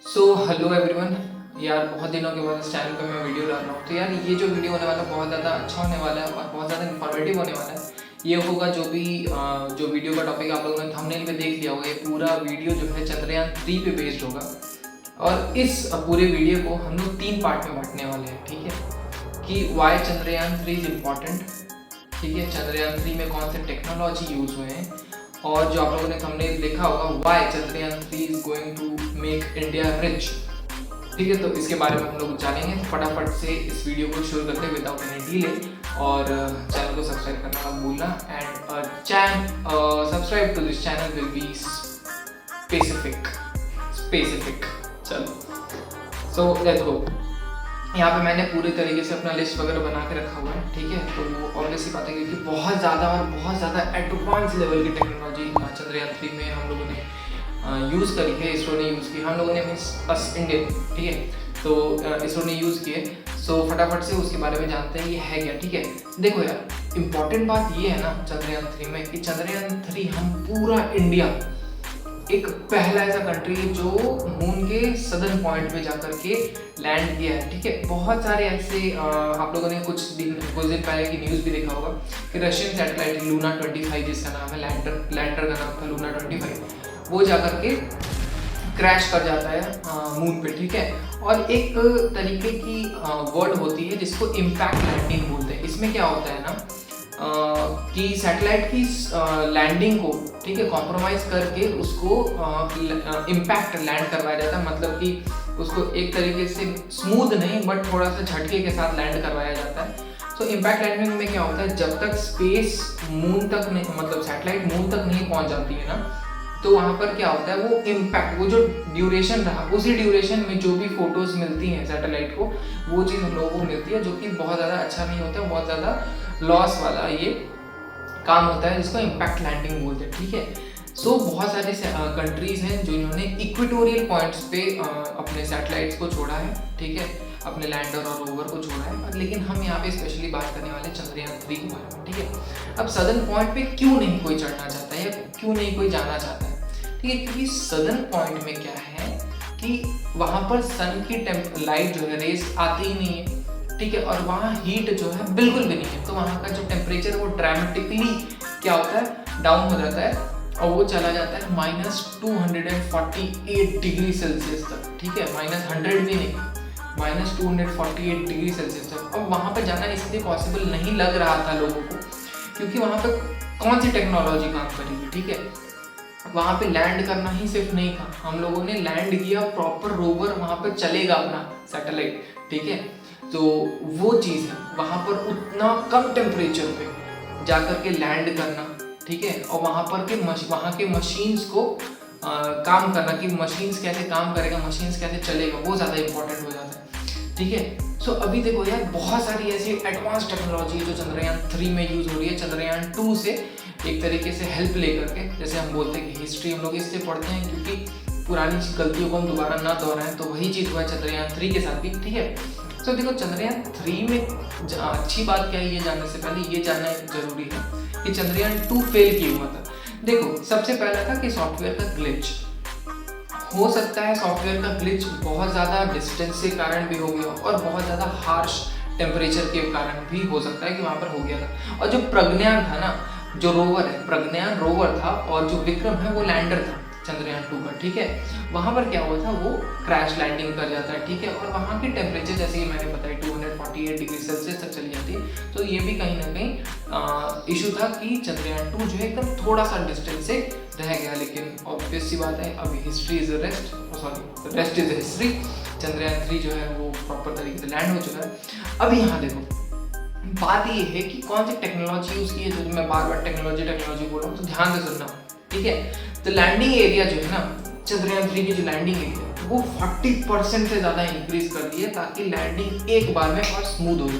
Hello everyone. यार बहुत दिनों के बाद इस चैनल पे मैं वीडियो डाल रहा हूँ। तो यार ये जो वीडियो होने वाला है बहुत ज़्यादा अच्छा होने वाला है और बहुत ज़्यादा इन्फॉर्मेटिव होने वाला है। ये होगा जो वीडियो का टॉपिक आप लोगों ने थंबनेल पे देख लिया होगा, ये पूरा वीडियो जो है चंद्रयान 3 पे बेस्ड होगा। और इस पूरे वीडियो को हम लोग 3 पार्ट में बांटने वाले हैं, ठीक है। कि वाई चंद्रयान 3 इज इम्पॉर्टेंट, ठीक है। चंद्रयान 3 में कौन से टेक्नोलॉजी यूज़ हुए हैं, और जो आप लोगों ने थंबनेल देखा होगा why Chandrayaan 3 is going to make India rich, ठीक है। तो इसके बारे में हम लोग जानेंगे। तो फटाफट से इस वीडियो को शुरू करते हैं विदाउट एनी डिले, और चैनल को सब्सक्राइब करना मत भूलना। And subscribe to this channel will be specific. चलो सो लेट्स गो। यहाँ पे मैंने पूरी तरीके से अपना लिस्ट वगैरह बना के रखा हुआ है, ठीक है। तो वो ऑब्वियसली बात है क्योंकि बहुत ज़्यादा एडवांस लेवल की टेक्नोलॉजी चंद्रयान 3 में हम लोगों ने यूज़ करी है, इसरो ने यूज़ की, हम लोगों ने मीन्स अस इंडियन, ठीक है। तो इसरो ने यूज़ किए। सो फटाफट से उसके बारे में जानते हैं ये है क्या, ठीक है। देखो यार, इम्पॉर्टेंट बात ये है ना चंद्रयान 3 में कि चंद्रयान 3 हम पूरा इंडिया एक पहला ऐसा कंट्री है जो मून के सदर्न पॉइंट पे जाकर के लैंड किया है, ठीक है। बहुत सारे ऐसे आप लोगों ने कुछ दिन पहले की न्यूज़ भी देखा होगा कि रशियन सैटेलाइट लूना 25 जिसका नाम है, लैंडर का नाम था लूना 25, वो जाकर के क्रैश कर जाता है मून पे, ठीक है। और एक तरीके की वर्ड होती है जिसको इम्पैक्ट लैंडिंग बोलते हैं। इसमें क्या होता है ना कि सैटेलाइट की लैंडिंग को, ठीक है, कॉम्प्रोमाइज़ करके उसको इम्पैक्ट लैंड करवाया जाता है। मतलब कि उसको एक तरीके से स्मूथ नहीं बट थोड़ा सा झटके के साथ लैंड करवाया जाता है। सो इम्पैक्ट लैंडिंग में क्या होता है, जब तक स्पेस मून तक नहीं, मतलब सैटेलाइट मून तक नहीं पहुंच जाती है ना, तो वहाँ पर क्या होता है, वो इम्पैक्ट, वो जो ड्यूरेशन रहा, उसी ड्यूरेशन में जो भी फोटोज़ मिलती हैं सैटेलाइट को, वो चीज़ हम लोगों को मिलती है, जो कि बहुत ज़्यादा अच्छा नहीं होता, बहुत ज़्यादा लॉस वाला ये काम होता है, जिसको इम्पैक्ट लैंडिंग बोलते हैं, ठीक है। सो बहुत सारे कंट्रीज़ हैं जो इन्होंने इक्वेटोरियल पॉइंट्स पे अपने सैटेलाइट्स को छोड़ा है, ठीक है, अपने लैंडर और रोवर को छोड़ा है। लेकिन हम यहाँ पे स्पेशली बात करने वाले हैं चंद्रयान 3 के बारे में, ठीक है। अब सदर्न पॉइंट पे क्यों नहीं कोई चढ़ना चाहता है या क्यों नहीं कोई जाना चाहता है, ठीक है। क्योंकि सदर्न पॉइंट में क्या है कि वहाँ पर सन की लाइट जो है, रेस आती ही नहीं है, ठीक है। और वहाँ हीट जो है बिल्कुल भी नहीं है, तो वहाँ का जो टेम्परेचर वो ड्रामेटिकली क्या होता है, डाउन हो जाता है, और वो चला जाता है -248 डिग्री सेल्सियस तक, ठीक है। -100 भी नहीं, -248 डिग्री सेल्सियस तक। अब वहाँ पर जाना इसलिए पॉसिबल नहीं लग रहा था लोगों को, क्योंकि वहाँ पर कौन सी टेक्नोलॉजी काम करेगी, ठीक है। वहाँ पे लैंड करना ही सिर्फ नहीं था, हम लोगों ने लैंड किया, प्रॉपर रोवर वहाँ पे चलेगा अपना सैटेलाइट, ठीक है। तो वो चीज़ है, वहाँ पर उतना कम टेम्परेचर पे जाकर के लैंड करना, ठीक है। और वहाँ के मशीन्स को काम करना, कि मशीन्स कैसे काम करेगा, मशीन्स कैसे चलेगा, वो ज़्यादा इंपॉर्टेंट हो जाता है, ठीक है। सो अभी देखो यार, बहुत सारी ऐसी एडवांस टेक्नोलॉजी जो चंद्रयान 3 में यूज़ हो रही है, चंद्रयान 2 से एक तरीके से हेल्प लेकर के। जैसे हम बोलते हैं कि हिस्ट्री हम लोग इसलिए पढ़ते हैं क्योंकि पुरानी गलतियों को हम दोबारा ना दोहराएं, तो वही चीज़ हुआ चंद्रयान 3 के साथ भी, ठीक है। तो देखो चंद्रयान 3 में अच्छी बात क्या है, ये जानने से पहले ये जानना जरूरी है कि चंद्रयान 2 फेल क्यों हुआ था। देखो सबसे पहला था कि सॉफ्टवेयर का ग्लिच हो सकता है, सॉफ्टवेयर का ग्लिच बहुत ज़्यादा डिस्टेंस के कारण भी हो गया और बहुत ज़्यादा हार्श टेम्परेचर के कारण भी हो सकता है कि वहाँ पर हो गया था। और जो प्रज्ञान था ना, जो रोवर है, प्रज्ञान रोवर था, और जो विक्रम है वो लैंडर था चंद्रयान 2 का, ठीक है। वहाँ पर क्या हुआ था, वो क्रैश लैंडिंग कर जाता है, ठीक है। और वहाँ की टेम्परेचर जैसे कि मैंने बताया 248 डिग्री सेल्सियस तक चली जाती है। तो ये भी कहीं ना कहीं इशू था कि चंद्रयान 2 जो है एकदम थोड़ा सा डिस्टेंस से रह गया। लेकिन ऑब्वियस सी बात है, अभी history is rest, sorry rest is history. Chandrayaan 3 जो है वो प्रॉपर तरीके से लैंड हो चुका है। अब यहाँ देखो बात ये है कि कौन सी टेक्नोलॉजी यूज़ की है, जो मैं बार बार टेक्नोलॉजी बोल रहा हूँ, तो ध्यान से सुनना, ठीक है। तो लैंडिंग एरिया जो है ना, चंद्रयान 3 की जो लैंडिंग एरिया वो 40% से ज़्यादा इंक्रीज कर दी है, ताकि लैंडिंग एक बार में और स्मूथ हो जाए,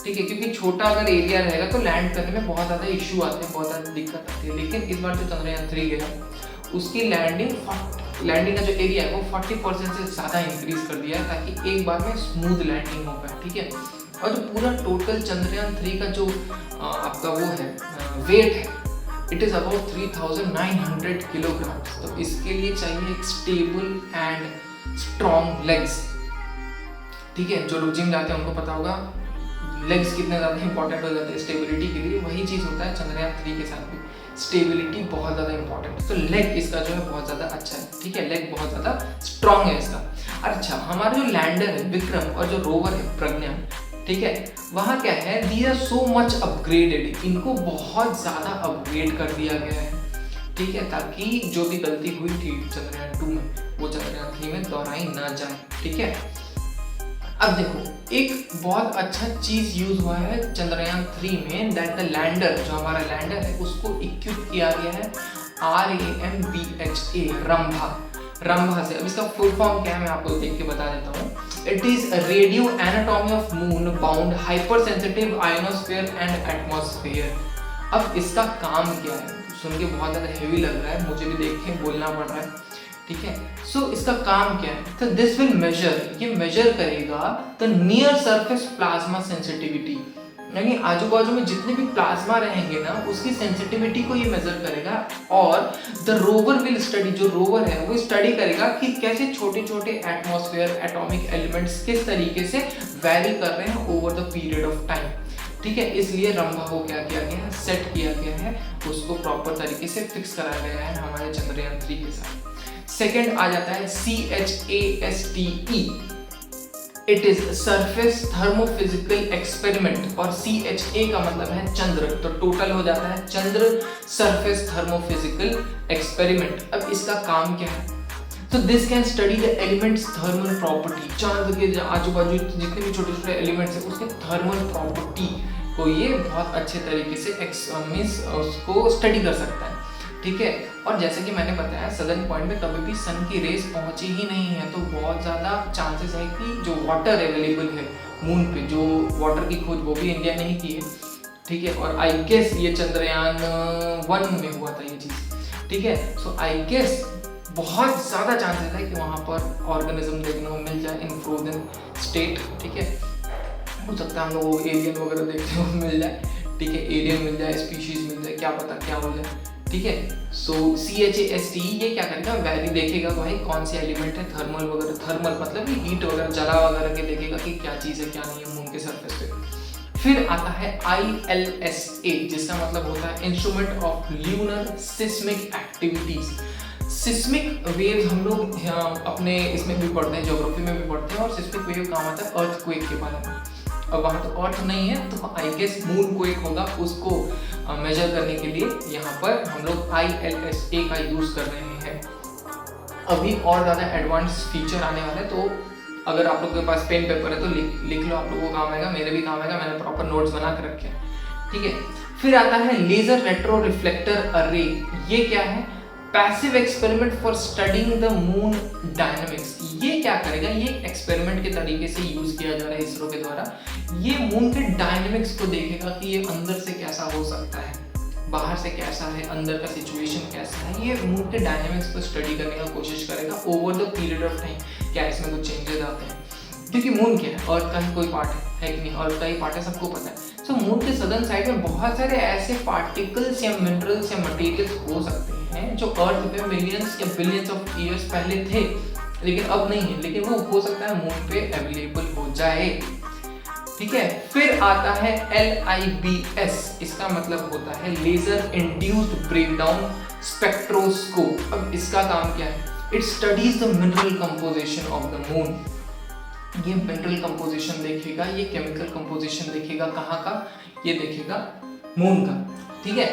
ठीक है। क्योंकि छोटा अगर एरिया रहेगा तो लैंड करने में बहुत ज़्यादा इशू आते हैं, बहुत ज़्यादा दिक्कत आती है। लेकिन इस बार जो चंद्रयान 3 गया, उसकी लैंडिंग का जो एरिया है वो 40% से ज़्यादा इंक्रीज कर दिया है, ताकि एक बार में स्मूथ लैंडिंग हो पाए, ठीक है। और जो पूरा टोटल चंद्रयान 3 का जो आपका वो है वेट है, इट इज़ अबाउट 3900 किलोग्राम्स। तो इसके लिए चाहिए एक स्टेबल एंड स्ट्रॉन्ग लेग्स। ठीक है, जो लोग जिम जाते हैं उनको पता होगा लेग्स कितने ज़्यादा इंपॉर्टेंट हो जाते हैं स्टेबिलिटी के लिए। वही चीज़ होता है चंद्रयान 3 के साथ भी, स्टेबिलिटी बहुत ज़्यादा इंपॉर्टेंट है। तो लेग इसका जो है बहुत ज़्यादा अच्छा है। ठीक है, लेग बहुत ज़्यादा स्ट्रॉन्ग है इसका। अच्छा, हमारा जो लैंडर है विक्रम और जो रोवर है प्रज्ञान, ठीक है, वहाँ क्या है, these are so much upgraded, इनको बहुत ज़्यादा अपग्रेड कर दिया गया है। ठीक है, ताकि जो भी गलती हुई थी चंद्रयान 2 में वो चंद्रयान 3 में दोहराई ना जाए। ठीक है, अब देखो एक बहुत अच्छा चीज यूज हुआ है चंद्रयान 3 में, दैट द लैंडर, जो हमारा लैंडर है उसको इक्विप किया गया है RAMBHA, रंभा से। अब इसका फुल फॉर्म क्या है मैं आपको देख के बता देता हूँ। It is radio anatomy of moon bound hypersensitive ionosphere and atmosphere. अब इसका काम क्या है, सुन के बहुत ज़्यादा हेवी लग रहा है, मुझे भी देख के बोलना पड़ रहा है। ठीक है, सो इसका काम क्या है, तो दिस विल मेजर, ये मेजर करेगा the near surface plasma sensitivity, यानी आजू बाजू में जितने भी प्लाज्मा रहेंगे ना उसकी सेंसिटिविटी को ये मेजर करेगा। और द रोवर विल स्टडी, जो रोवर है वो स्टडी करेगा कि कैसे छोटे छोटे एटमॉस्फेयर एटॉमिक एलिमेंट्स किस तरीके से वैरी कर रहे हैं over the period of time. ठीक है, इसलिए रंभा को क्या किया गया है, सेट किया गया है, उसको प्रॉपर तरीके से फिक्स करा गया है हमारे चंद्रयान 3 के साथ। सेकेंड आ जाता है CHASTE, it is surface thermophysical experiment, और CHA का मतलब है चंद्र, तो टोटल हो जाता है चंद्र सरफेस थर्मोफिजिकल एक्सपेरिमेंट। अब इसका काम क्या है, तो this can study the elements thermal property, चांद के आजू बाजू जितने भी छोटे छोटे एलिमेंट्स हैं उसके थर्मल प्रॉपर्टी को ये बहुत अच्छे तरीके से उसको स्टडी कर सकता है। ठीक है, और जैसे कि मैंने बताया सदर्न पॉइंट में कभी भी सन की रेस पहुंची ही नहीं है, तो बहुत ज़्यादा चांसेस है कि जो वाटर अवेलेबल है मून पे, जो वाटर की खोज वो भी इंडिया ने ही की है। ठीक है, और आई गेस ये चंद्रयान 1 में हुआ था ये चीज़। ठीक है, सो आई गेस बहुत ज़्यादा चांसेस है कि वहाँ पर ऑर्गेनिज्म देखने को मिल जाए इन फ्रोजन स्टेट। ठीक है, हो सकता है हम लोग एलियन वगैरह देखने को मिल जाए। ठीक है, एलियन मिल जाए, स्पीशीज मिल जाए, क्या पता क्या हो जाए। ठीक है, सो CHASTE ये क्या करेगा, वैल्यू देखेगा भाई कौन से एलिमेंट है, थर्मल वगैरह, थर्मल मतलब कि हीट वगैरह जला वगैरह के देखेगा कि क्या चीज़ है क्या नहीं है मून के सरफेस पे। फिर आता है ILSA, जिसका मतलब होता है instrument of lunar seismic activities. Seismic waves हम लोग अपने इसमें भी पढ़ते हैं, ज्योग्राफी में भी पढ़ते हैं, और सिस्मिक वेव काम आता है अर्थक्वेक के बारे में। अब वहाँ तो अर्थ नहीं है तो आई गेस मून क्वेक होगा, उसको मेजर करने के लिए यहाँ पर हम लोग ILSA का यूज़ कर रहे हैं। अभी और ज़्यादा एडवांस फीचर आने वाला है, तो अगर आप लोग के पास पेन पेपर है तो लिख लो, आप लोगों को काम आएगा, मेरे भी काम आएगा, मैंने प्रॉपर नोट्स बना कर रखे हैं। ठीक है, फिर आता है लेजर रेट्रो रिफ्लेक्टर अर्रे। ये क्या है, passive experiment for studying the moon dynamics. ये क्या करेगा, ये एक्सपेरिमेंट के तरीके से यूज किया जा रहा है इसरो के द्वारा। ये मून के डायनामिक्स को देखेगा कि ये अंदर से कैसा हो सकता है, बाहर से कैसा है, अंदर का सिचुएशन कैसा है। ये मून के डायनामिक्स को स्टडी करने का कोशिश करेगा over the period of time, क्या इसमें कुछ चेंजेस आते हैं। क्योंकि मून क्या है, अर्थ का ही कोई पार्ट है कि नहीं, अर्थ का ही पार्ट है, सबको पता है। सो मून के सदर्न साइड में बहुत सारे ऐसे पार्टिकल्स या मिनरल्स या मटेरियल्स हो सकते हैं जो अर्थ पे मिलियंस या बिलियंस ऑफ ईयर्स पहले थे लेकिन अब नहीं है, लेकिन वो हो सकता है मून पे अवेलेबल हो जाए। ठीक है, फिर आता है LIBS, इसका मतलब होता है लेजर इंड्यूस्ड ब्रेकडाउन स्पेक्ट्रोस्कोप। अब इसका काम क्या है, it studies the mineral composition of the moon. ये मिनरल कंपोजिशन देखेगा, ये केमिकल कंपोजिशन देखेगा, कहाँ का, ये देखेगा मून का। ठीक है,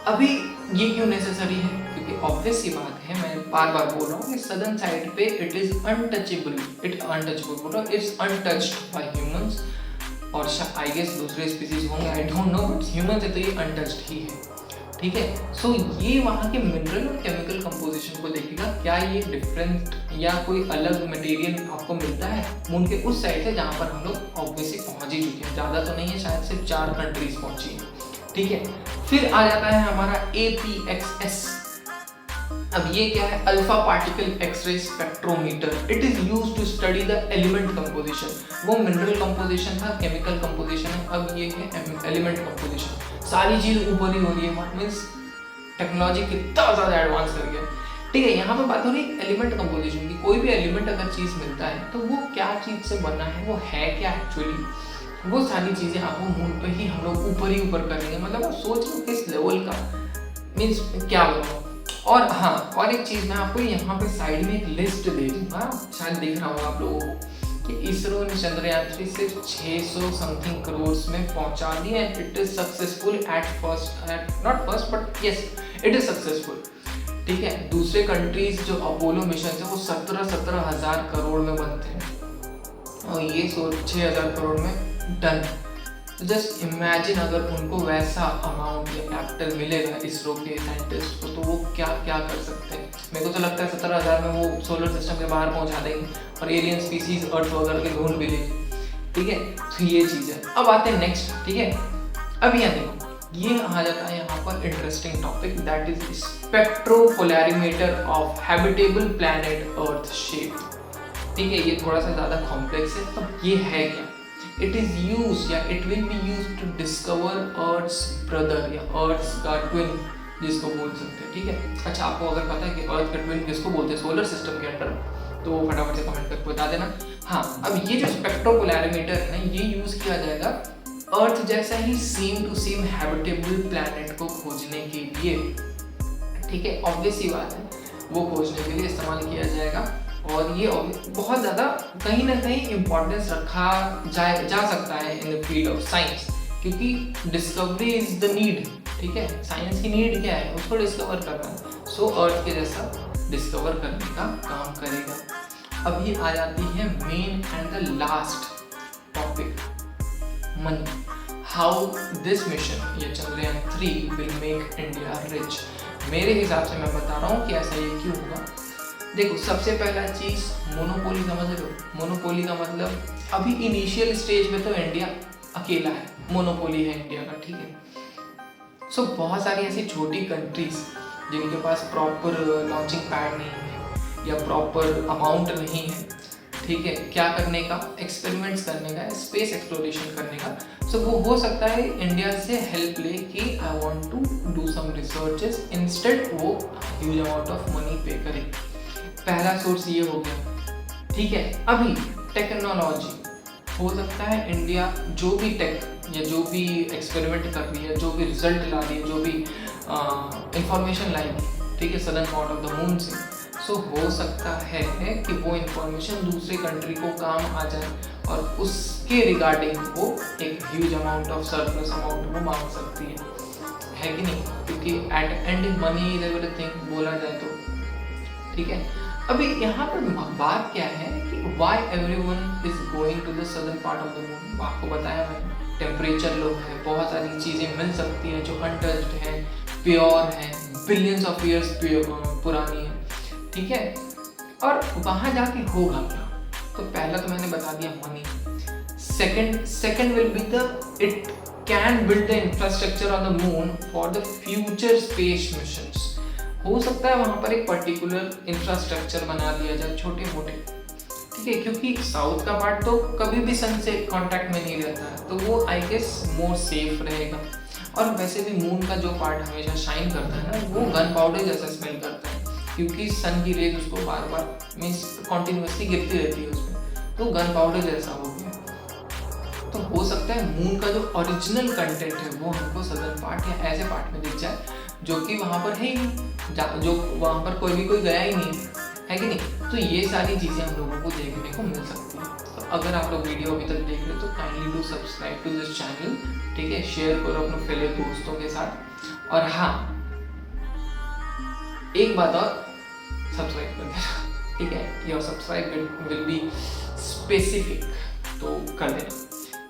अभी ये क्यों नेसेसरी है, क्योंकि ऑब्वियस सी बात है, मैं बार बार बोल रहा हूँ कि सदर्न साइड पे it is untouchable, it's untouched bye humans, और आई गेस दूसरे स्पीसीज होंगे, I don't know, but human से तो ये अनटच्ड ही है। ठीक है, सो ये वहाँ के मिनरल और केमिकल कंपोजिशन को देखेगा, क्या ये डिफरेंट या कोई अलग मटेरियल आपको मिलता है मून के उस साइड से जहाँ पर हम लोग ऑब्वियसली पहुँच ही चुके हैं, ज़्यादा तो नहीं है, शायद सिर्फ 4 कंट्रीज पहुँची हैं। ठीक है, फिर आ जाता है हमारा APXS। अब ये क्या है, alpha particle X-ray spectrometer. It is used to study the element composition. वो मिनरल कंपोजिशन था, केमिकल कंपोजिशन है, अब ये है एलिमेंट कंपोजिशन। सारी चीज ऊपर ही हो रही है, मींस टेक्नोलॉजी कितना ज़्यादा एडवांस कर गया। ठीक है। यहाँ पे बात हो रही है एलिमेंट कंपोजिशन की। कोई भी एलिमेंट अगर चीज़ मिलता है तो वो क्या चीज़ से बना है, वो है क्या एक्चुअली, वो सारी चीज़ें आपको मून पे ही हम लोग ऊपर ही ऊपर करेंगे। मतलब आप सोच लो किस लेवल का, मीन्स क्या बताऊँ। और हाँ, और एक चीज़ मैं आपको यहाँ पे साइड में एक लिस्ट दे दूँगा, शायद दिख रहा होगा आप लोगों को, कि इसरो ने चंद्रयान 3 सिर्फ 600 समथिंग करोड़ में पहुँचा दिया and it is successful at first, not first but yes it is successful. ठीक है। दूसरे कंट्रीज जो अपोलो मिशन है वो 17 हज़ार करोड़ में बनते हैं और ये 6,000 करोड़ में डन। तो जस्ट इमेजिन अगर उनको वैसा अमाउंट या कैपिटल मिलेगा इसरो के साइंटिस्ट को, तो वो क्या क्या कर सकते हैं। मेरे को तो लगता है 17,000 में वो सोलर सिस्टम के बाहर पहुंचा देंगे और एलियन स्पीसीज अर्थ वगैरह के ढूंढ भी लेंगे। ठीक है, तो ये चीज़ है। अब आते हैं नेक्स्ट। ठीक है, अब यहाँ देखो, ये आ जाता है यहाँ पर interesting topic, that is spectropolarimeter of habitable planet earth shape. ठीक है, ये थोड़ा सा ज़्यादा कॉम्प्लेक्स है। अब ये है क्या? इट इज़ यूज या it will be use to discover earth's brother या अर्थ्स का ट्विन, जिसको बोल सकते हैं। ठीक है, अच्छा आपको अगर पता है कि अर्थ का ट्विन किसको बोलते हैं सोलर सिस्टम के अंडर, तो फटाफट से कमेंट करके बता देना। हाँ, अब ये जो स्पेक्ट्रोपोलैरिमीटर है ना, ये यूज किया जाएगा अर्थ जैसा ही same to same habitable planet को खोजने के लिए। ठीक है, ऑब्वियस ही बात है, वो खोजने के लिए इस्तेमाल किया जाएगा और ये बहुत ज़्यादा कहीं ना कहीं इम्पोर्टेंस रखा जा सकता है in the field of science, क्योंकि डिस्कवरी इज द नीड। ठीक है, साइंस की नीड क्या है? उसको डिस्कवर करना है। सो अर्थ के जैसा डिस्कवर करने का काम करेगा। अब ये आ जाती है main and the last topic, money. How this mission या Chandrayaan 3 will make India rich. मेरे हिसाब से मैं बता रहा हूँ कि ऐसा ये क्यों होगा। देखो, सबसे पहला चीज़ मोनोपोली समझ लो। मोनोपोली का मतलब अभी इनिशियल स्टेज में तो इंडिया अकेला है, मोनोपोली है इंडिया का। ठीक है, सो बहुत सारी ऐसी छोटी कंट्रीज जिनके पास प्रॉपर लॉन्चिंग पैड नहीं है या प्रॉपर अमाउंट नहीं है, ठीक है, क्या करने का, एक्सपेरिमेंट्स करने का, स्पेस एक्सप्लोरेशन करने का। सो वो हो सकता है इंडिया से हेल्प ले कि I want to do some researches, instead वो huge amount of money pay करे। पहला सोर्स ये हो गया। ठीक है, अभी टेक्नोलॉजी हो सकता है इंडिया जो भी टेक या जो भी एक्सपेरिमेंट कर रही है, जो भी रिजल्ट ला रही है, जो भी इंफॉर्मेशन लाएगी, ठीक है, southern part of the moon से, सो हो सकता है कि वो इंफॉर्मेशन दूसरे कंट्री को काम आ जाए और उसके रिगार्डिंग वो एक huge amount of surplus amount वो मांग सकती है कि नहीं? क्योंकि at end money is everything बोला जाए तो। ठीक है, अभी यहाँ पर बात क्या है कि why everyone is going to the southern part of the moon. आपको बताया मैंने, टेम्परेचर लो है, बहुत सारी चीज़ें मिल सकती हैं जो अनटच्ड है, प्योर है, बिलियंस ऑफ ईयर्स पुरानी है। ठीक है, और वहाँ जाके होगा क्या? तो पहला तो मैंने बता दिया money. Second will be the it can build the infrastructure on the moon for the future space missions. हो सकता है वहाँ पर एक पर्टिकुलर इंफ्रास्ट्रक्चर बना दिया जाए, छोटे मोटे। ठीक है, क्योंकि साउथ का पार्ट तो कभी भी सन से कांटेक्ट में नहीं रहता है, तो वो आई गेस मोर सेफ रहेगा। और वैसे भी मून का जो पार्ट हमेशा शाइन करता है ना, वो गन पाउडर जैसा स्मेल करता है, क्योंकि सन की रेज उसको बार बार मीन्स कॉन्टिन्यूसली गिरती रहती है उसमें, तो गन पाउडर जैसा हो गया। तो हो सकता है मून का जो ओरिजिनल कंटेंट है वो हमको सदर्न पार्ट या ऐसे पार्ट में दिख जाए जो कि वहाँ पर है ही नहीं, जो वहाँ पर कोई गया ही नहीं है कि नहीं? तो ये सारी चीज़ें हम लोगों को देखने को मिल सकती हैं। तो अगर आप लोग वीडियो अभी तक देख रहे हो तो kindly do subscribe to this channel. ठीक है, शेयर करो अपने फेलो दोस्तों के साथ। और हाँ, एक बात और, सब्सक्राइब कर देना। ठीक है, your subscribe will be specific, तो कर देना।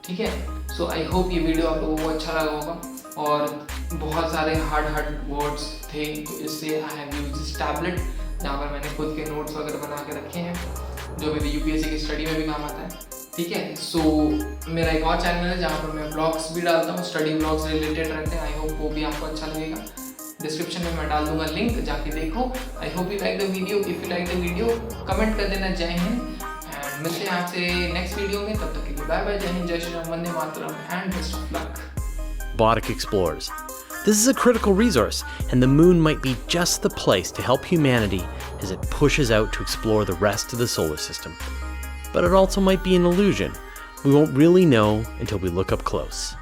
ठीक है, सो आई होप ये वीडियो आप लोगों को अच्छा लगा होगा। और बहुत सारे हार्ड वर्ड्स थे, तो इससे I have used this tablet जहाँ पर मैंने खुद के नोट्स वगैरह बना के रखे हैं, जो मेरी यूपीएससी की स्टडी में भी काम आता है। ठीक है, सो मेरा एक और चैनल है जहाँ पर मैं ब्लॉग्स भी डालता हूँ, स्टडी ब्लॉग्स रिलेटेड रहते हैं। आई होप वो भी आपको अच्छा लगेगा। डिस्क्रिप्शन में मैं डाल दूंगा लिंक, जाके देखो। I hope you like the video. If you like the video comment कर देना। जय हिंद, एंड मिलते हैं आपसे नेक्स्ट वीडियो में। तब तक के लिए बाय बाय, जय हिंद, जय Shri Ram, Vande Mataram and best of luck. Bark Explorers, This is a critical resource, and the moon might be just the place to help humanity as it pushes out to explore the rest of the solar system. But it also might be an illusion. We won't really know until we look up close.